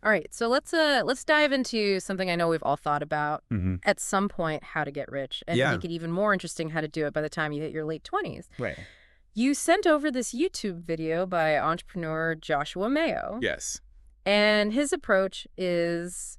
All right, so let's dive into something I know we've all thought about Hmm. at some point, how to get rich, and to Yeah. make it even more interesting, how to do it by the time you hit your late 20s. Right. You sent over this YouTube video by entrepreneur Joshua Mayo, Yes. and his approach is,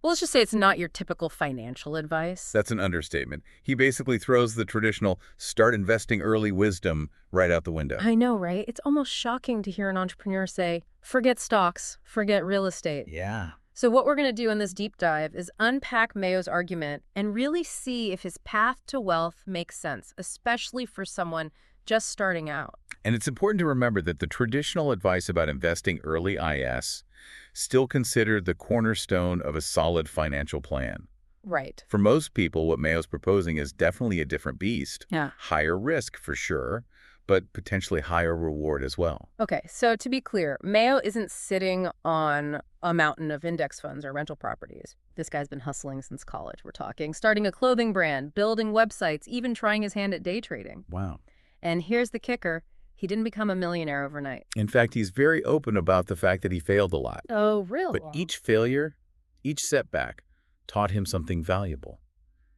well, let's just say it's not your typical financial advice. That's an understatement. He basically throws the traditional start investing early wisdom right out the window. I know, right? It's almost shocking to hear an entrepreneur say, forget stocks, forget real estate. Yeah. So what we're going to do in this deep dive is unpack Mayo's argument and really see if his path to wealth makes sense, especially for someone just starting out. And it's important to remember that the traditional advice about investing early IS still considered the cornerstone of a solid financial plan. Right. For most people, what Mayo's proposing is definitely a different beast. Yeah. Higher risk for sure, but potentially higher reward as well. Okay, so to be clear, Mayo isn't sitting on a mountain of index funds or rental properties. This guy's been hustling since college, we're talking, starting a clothing brand, building websites, even trying his hand at day trading. Wow. And here's the kicker. He didn't become a millionaire overnight. In fact, he's very open about the fact that he failed a lot. Oh, really? But each failure, each setback, taught him something valuable.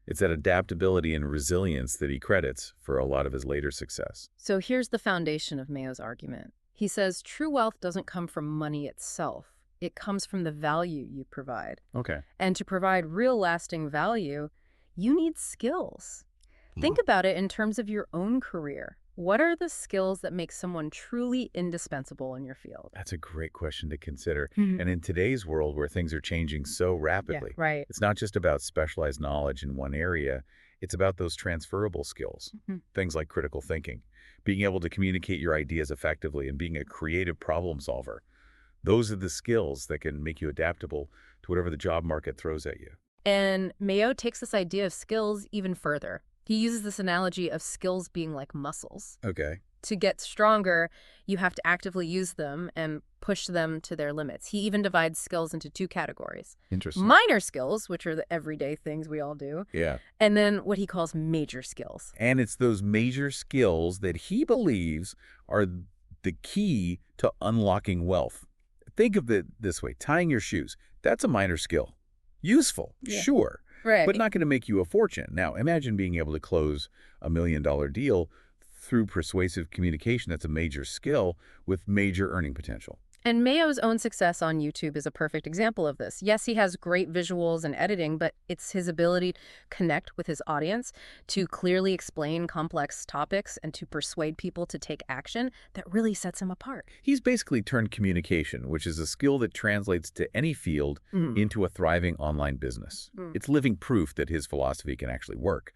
It's that adaptability and resilience that he credits for a lot of his later success. So here's the foundation of Mayo's argument. He says true wealth doesn't come from money itself. It comes from the value you provide. Okay. And to provide real lasting value, you need skills. Think about it in terms of your own career. What are the skills that make someone truly indispensable in your field? That's a great question to consider. Mhm. And in today's world where things are changing so rapidly, Right. it's not just about specialized knowledge in one area. It's about those transferable skills, Mhm. things like critical thinking, being able to communicate your ideas effectively, and being a creative problem solver. Those are the skills that can make you adaptable to whatever the job market throws at you. And Mayo takes this idea of skills even further. He uses this analogy of skills being like muscles. Okay. To get stronger, you have to actively use them and push them to their limits. He even divides skills into two categories. Interesting. Minor skills, which are the everyday things we all do, Yeah. and then what he calls major skills. And it's those major skills that he believes are the key to unlocking wealth. Think of it this way. Tying your shoes. That's a minor skill. Useful, Yeah. sure, Right. but not going to make you a fortune. Now, imagine being able to close a $1 million deal through persuasive communication. That's a major skill with major earning potential. And Mayo's own success on YouTube is a perfect example of this. Yes, he has great visuals and editing, but it's his ability to connect with his audience, to clearly explain complex topics, and to persuade people to take action that really sets him apart. He's basically turned communication, which is a skill that translates to any field, into a thriving online business. Mm. It's living proof that his philosophy can actually work.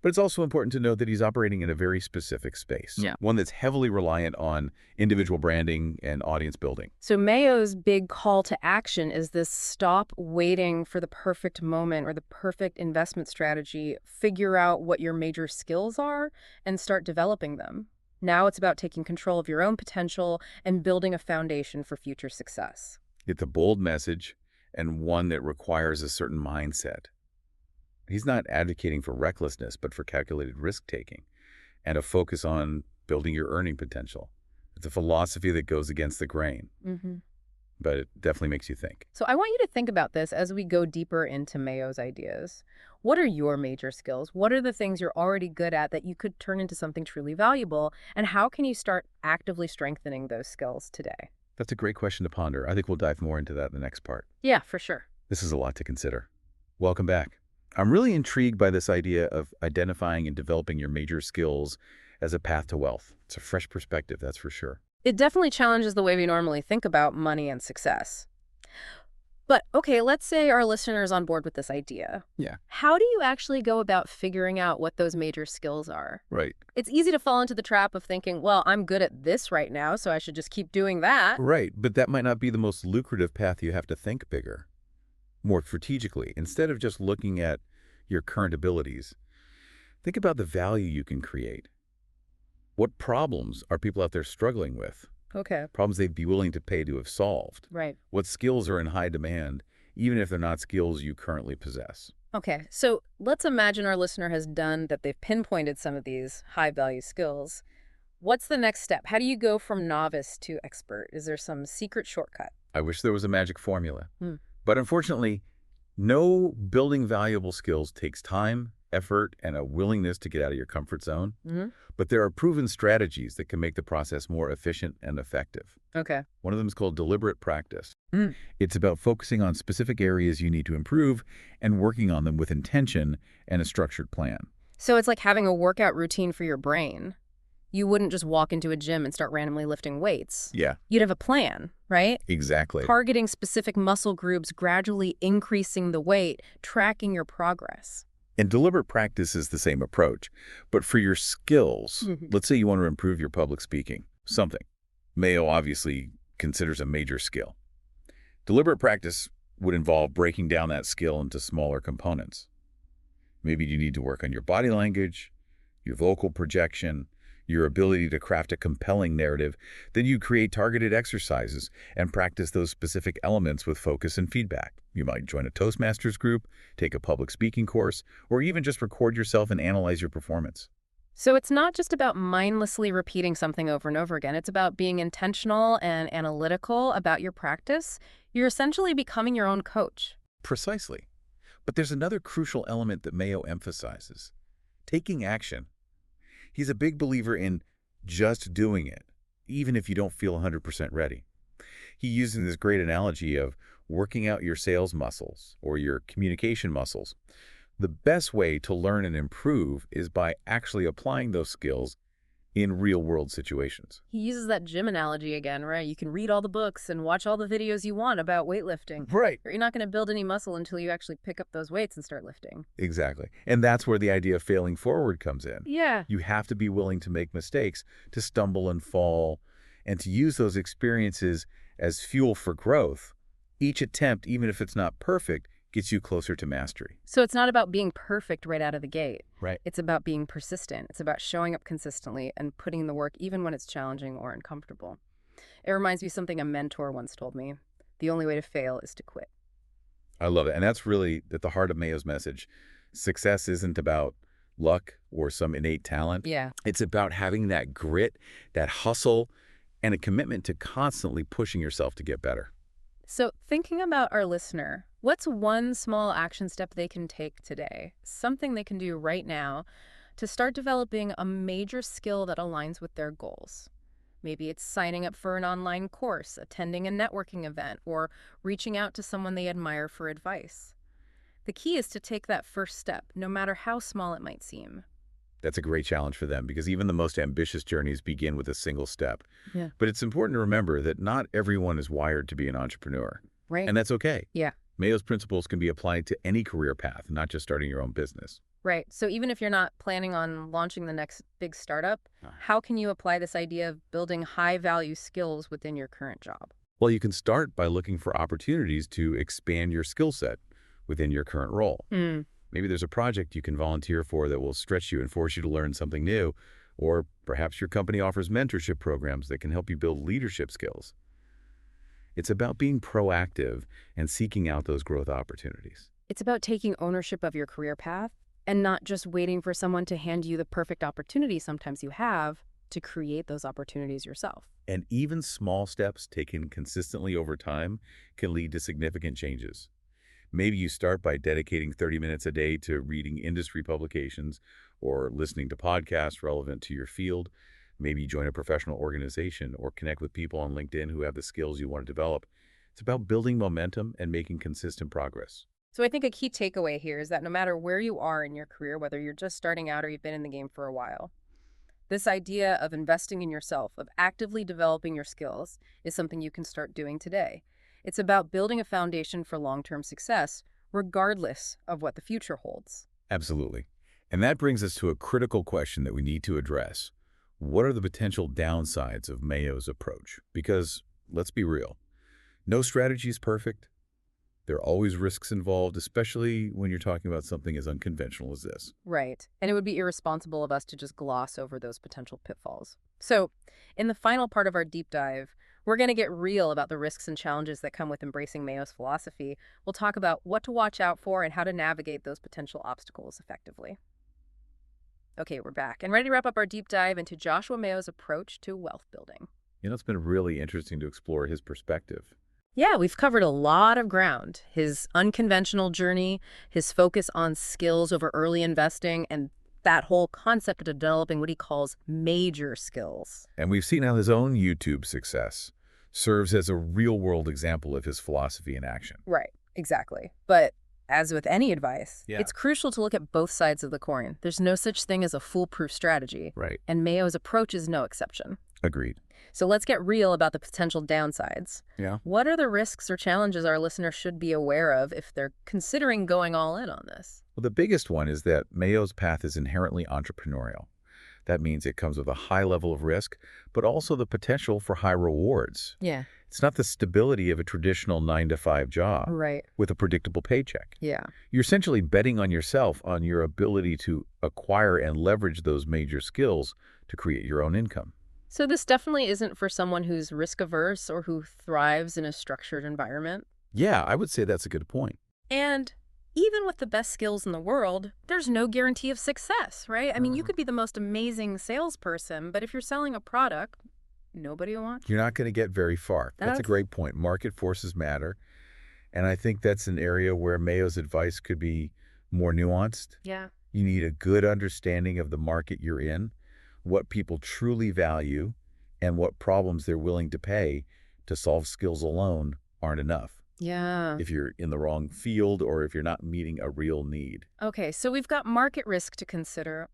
But it's also important to note that he's operating in a very specific space, one that's heavily reliant on individual branding and audience building. So Mayo's big call to action is this: stop waiting for the perfect moment or the perfect investment strategy. Figure out what your major skills are and start developing them. Now it's about taking control of your own potential and building a foundation for future success. It's a bold message and one that requires a certain mindset. He's not advocating for recklessness, but for calculated risk-taking and a focus on building your earning potential. It's a philosophy that goes against the grain, but it definitely makes you think. So I want you to think about this as we go deeper into Mayo's ideas. What are your major skills? What are the things you're already good at that you could turn into something truly valuable? And how can you start actively strengthening those skills today? That's a great question to ponder. I think we'll dive more into that in the next part. Yeah, for sure. This is a lot to consider. Welcome back. I'm really intrigued by this idea of identifying and developing your major skills as a path to wealth. It's a fresh perspective, that's for sure. It definitely challenges the way we normally think about money and success. But okay, let's say our listener is on board with this idea. Yeah. How do you actually go about figuring out what those major skills are? Right. It's easy to fall into the trap of thinking, well, I'm good at this right now, so I should just keep doing that. Right, but that might not be the most lucrative path. You have to think bigger, more strategically. Instead of just looking at your current abilities, think about the value you can create. What problems are people out there struggling with? Okay. Problems they'd be willing to pay to have solved. Right. What skills are in high demand, even if they're not skills you currently possess? Okay, so let's imagine our listener has done that. They've pinpointed some of these high-value skills. What's the next step? How do you go from novice to expert? Is there some secret shortcut? I wish there was a magic formula. Hmm. But unfortunately, no building valuable skills takes time, effort, and a willingness to get out of your comfort zone. Mm-hmm. But there are proven strategies that can make the process more efficient and effective. Okay. One of them is called deliberate practice. Mm. It's about focusing on specific areas you need to improve and working on them with intention and a structured plan. So it's like having a workout routine for your brain. You wouldn't just walk into a gym and start randomly lifting weights. Yeah, You'd have a plan, right? exactly. Targeting specific muscle groups, gradually increasing the weight, tracking your progress. And deliberate practice is the same approach. But for your skills, Mhm. let's say you want to improve your public speaking, something. Mayo obviously considers a major skill. Deliberate practice would involve breaking down that skill into smaller components. Maybe you need to work on your body language, your vocal projection, your ability to craft a compelling narrative. Then you create targeted exercises and practice those specific elements with focus and feedback. You might join a Toastmasters group, take a public speaking course, or even just record yourself and analyze your performance. So it's not just about mindlessly repeating something over and over again. It's about being intentional and analytical about your practice. You're essentially becoming your own coach. Precisely. But there's another crucial element that Mayo emphasizes: taking action. He's a big believer in just doing it, even if you don't feel 100% ready. He uses this great analogy of working out your sales muscles or your communication muscles. The best way to learn and improve is by actually applying those skills in real-world situations. He uses that gym analogy again, right? You can read all the books and watch all the videos you want about weightlifting. Right. You're not going to build any muscle until you actually pick up those weights and start lifting. Exactly. And that's where the idea of failing forward comes in. Yeah. You have to be willing to make mistakes, to stumble and fall, and to use those experiences as fuel for growth. Each attempt, even if it's not perfect, gets you closer to mastery. So it's not about being perfect right out of the gate. Right. It's about being persistent. It's about showing up consistently and putting in the work even when it's challenging or uncomfortable. It reminds me of something a mentor once told me. The only way to fail is to quit. I love it. And that's really at the heart of Mayo's message. Success isn't about luck or some innate talent. Yeah. It's about having that grit, that hustle, and a commitment to constantly pushing yourself to get better. So thinking about our listener, what's one small action step they can take today? Something they can do right now to start developing a major skill that aligns with their goals. Maybe it's signing up for an online course, attending a networking event, or reaching out to someone they admire for advice. The key is to take that first step, no matter how small it might seem. That's a great challenge for them because even the most ambitious journeys begin with a single step. Yeah. But it's important to remember that not everyone is wired to be an entrepreneur. Right. And that's okay. Yeah. Mayo's principles can be applied to any career path, not just starting your own business. Right. So even if you're not planning on launching the next big startup, Ah. how can you apply this idea of building high-value skills within your current job? Well, you can start by looking for opportunities to expand your skill set within your current role. Mm. Maybe there's a project you can volunteer for that will stretch you and force you to learn something new, or perhaps your company offers mentorship programs that can help you build leadership skills. It's about being proactive and seeking out those growth opportunities. It's about taking ownership of your career path and not just waiting for someone to hand you the perfect opportunity sometimes you have to create those opportunities yourself. And even small steps taken consistently over time can lead to significant changes. Maybe you start by dedicating 30 minutes a day to reading industry publications or listening to podcasts relevant to your field. Maybe you join a professional organization or connect with people on LinkedIn who have the skills you want to develop. It's about building momentum and making consistent progress. So I think a key takeaway here is that no matter where you are in your career, whether you're just starting out or you've been in the game for a while, this idea of investing in yourself, of actively developing your skills, is something you can start doing today. It's about building a foundation for long-term success, regardless of what the future holds. Absolutely. And that brings us to a critical question that we need to address. What are the potential downsides of Mayo's approach? Because, let's be real, no strategy is perfect. There are always risks involved, especially when you're talking about something as unconventional as this. Right. And it would be irresponsible of us to just gloss over those potential pitfalls. So, in the final part of our deep dive, we're going to get real about the risks and challenges that come with embracing Mayo's philosophy. We'll talk about what to watch out for and how to navigate those potential obstacles effectively. Okay, we're back and ready to wrap up our deep dive into Joshua Mayo's approach to wealth building. It's been really interesting to explore his perspective. Yeah, we've covered a lot of ground. His unconventional journey, his focus on skills over early investing, and that whole concept of developing what he calls major skills. And we've seen how his own YouTube success serves as a real-world example of his philosophy in action. Right, exactly. But as with any advice, Yeah. it's crucial to look at both sides of the coin. There's no such thing as a foolproof strategy, Right. and Mayo's approach is no exception. Agreed. So let's get real about the potential downsides. Yeah. What are the risks or challenges our listeners should be aware of if they're considering going all in on this? Well, the biggest one is that Mayo's path is inherently entrepreneurial. That means it comes with a high level of risk, but also the potential for high rewards. Yeah. It's not the stability of a traditional 9-to-5 job Right. with a predictable paycheck. Yeah. You're essentially betting on yourself, on your ability to acquire and leverage those major skills to create your own income. So this definitely isn't for someone who's risk averse or who thrives in a structured environment. Yeah, I would say that's a good point. And even with the best skills in the world, there's no guarantee of success, right? I mean, you could be the most amazing salesperson, but if you're selling a product, nobody will want you. You're not going to get very far. That's a That's- great point. Market forces matter. And I think that's an area where Mayo's advice could be more nuanced. Yeah. You need a good understanding of the market you're in, what people truly value, and what problems they're willing to pay to solve. Skills alone aren't enough Yeah. if you're in the wrong field or if you're not meeting a real need. Okay, so we've got market risk to consider.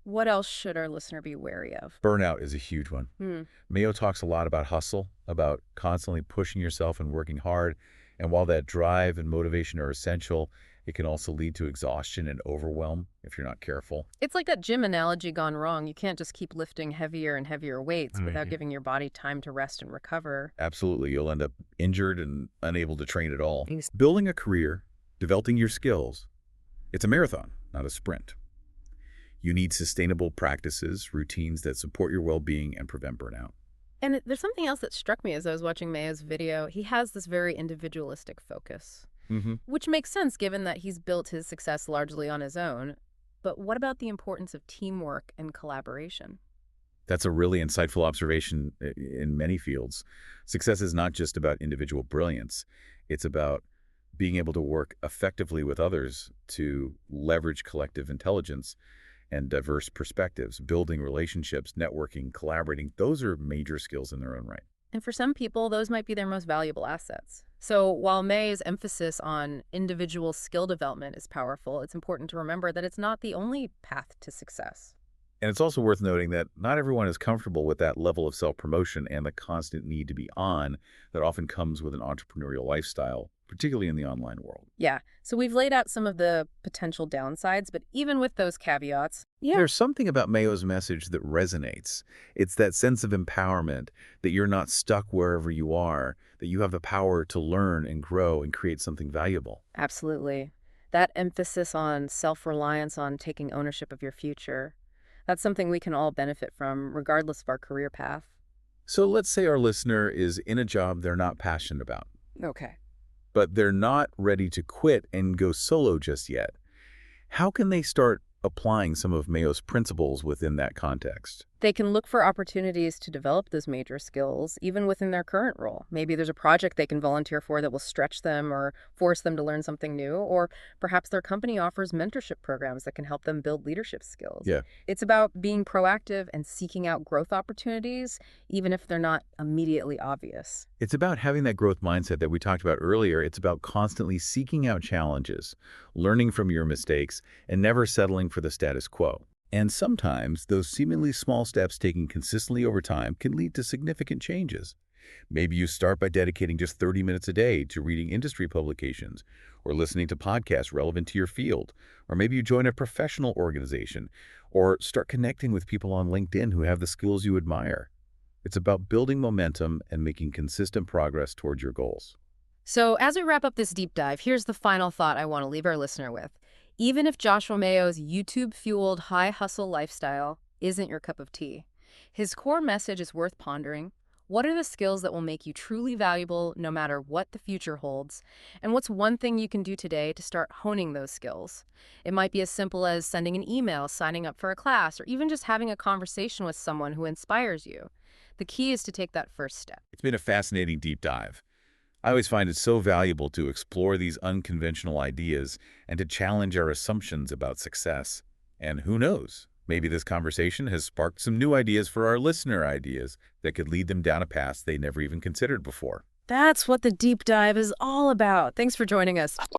What else should our listener be wary of? Burnout is a huge one. Hmm. Mayo talks a lot about hustle, about constantly pushing yourself and working hard. And while that drive and motivation are essential, it can also lead to exhaustion and overwhelm if you're not careful. It's like that gym analogy gone wrong. You can't just keep lifting heavier and heavier weights without giving your body time to rest and recover. Absolutely. You'll end up injured and unable to train at all. Ex- Building a career, developing your skills, it's a marathon, not a sprint. You need sustainable practices, routines that support your well-being and prevent burnout. And there's something else that struck me as I was watching Mayo's video. He has this very individualistic focus, which makes sense given that he's built his success largely on his own. But what about the importance of teamwork and collaboration? That's a really insightful observation in many fields. Success is not just about individual brilliance. It's about being able to work effectively with others to leverage collective intelligence and diverse perspectives, building relationships, networking, collaborating. Those are major skills in their own right. And for some people, those might be their most valuable assets. So while May's emphasis on individual skill development is powerful, it's important to remember that it's not the only path to success. And it's also worth noting that not everyone is comfortable with that level of self-promotion and the constant need to be on that often comes with an entrepreneurial lifestyle, particularly in the online world. Yeah, so we've laid out some of the potential downsides, but even with those caveats, There's something about Mayo's message that resonates. It's that sense of empowerment, that you're not stuck wherever you are, that you have the power to learn and grow and create something valuable. absolutely. That emphasis on self-reliance, on taking ownership of your future, that's something we can all benefit from, regardless of our career path. So let's say our listener is in a job they're not passionate about, Okay. but they're not ready to quit and go solo just yet. How can they start applying some of Mayo's principles within that context? They can look for opportunities to develop those major skills, even within their current role. Maybe there's a project they can volunteer for that will stretch them or force them to learn something new, or perhaps their company offers mentorship programs that can help them build leadership skills. Yeah. It's about being proactive and seeking out growth opportunities, even if they're not immediately obvious. It's about having that growth mindset that we talked about earlier. It's about constantly seeking out challenges, learning from your mistakes, and never settling for the status quo. And sometimes those seemingly small steps taken consistently over time can lead to significant changes. Maybe you start by dedicating just 30 minutes a day to reading industry publications or listening to podcasts relevant to your field. Or maybe you join a professional organization or start connecting with people on LinkedIn who have the skills you admire. It's about building momentum and making consistent progress towards your goals. So as we wrap up this deep dive, here's the final thought I want to leave our listener with. Even if Joshua Mayo's YouTube-fueled high-hustle lifestyle isn't your cup of tea, his core message is worth pondering. What are the skills that will make you truly valuable no matter what the future holds? And what's one thing you can do today to start honing those skills? It might be as simple as sending an email, signing up for a class, or even just having a conversation with someone who inspires you. The key is to take that first step. It's been a fascinating deep dive. I always find it so valuable to explore these unconventional ideas and to challenge our assumptions about success. And who knows, maybe this conversation has sparked some new ideas for our listener ideas that could lead them down a path they never even considered before. That's what the deep dive is all about. Thanks for joining us.